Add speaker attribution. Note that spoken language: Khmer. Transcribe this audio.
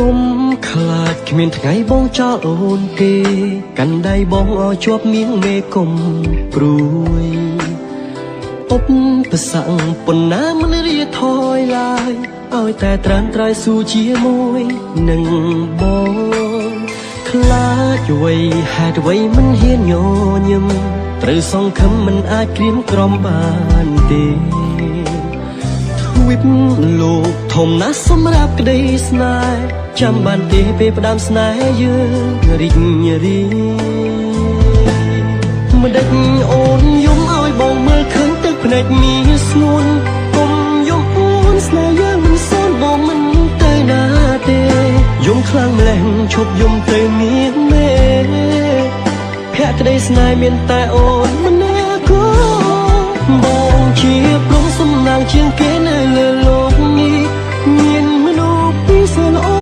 Speaker 1: គុំខ្លាចគ្មានថ្ងៃបងចោលអូនទេកាន់ដៃបងឲ្យជាប់មានមេគុំព្រួយឧបសគ្គប៉ុណ្ណាមិនរៀថយឡើយឲ្យតែត្រាំត្រៃស៊ូជាមួយនឹងបងខ្លាចអ្វីហេតុអ្វីមិនហ៊ានញញឹមត្រូវសង្ឃឹមមិនអាចក្រៀមក្រំបានទេទ្វីបលោកធំណាស់សម្រាប់ក្តីស្នេហ៍ចាំបានទេពេលផ្ដាំស្នេហ៍យើងរីករាយមិនដេចអូនយំឲ្យបងមើលឃើញទឹកភ្នែកមានស្ងួនកុំយំអូនស្នេហ៍យើងមិនសូនបងមិនទៅណាទេយំខ្លាំងម្លេះឈប់យំទៅមានមេភក្តីស្នេហ៍មានតែអូន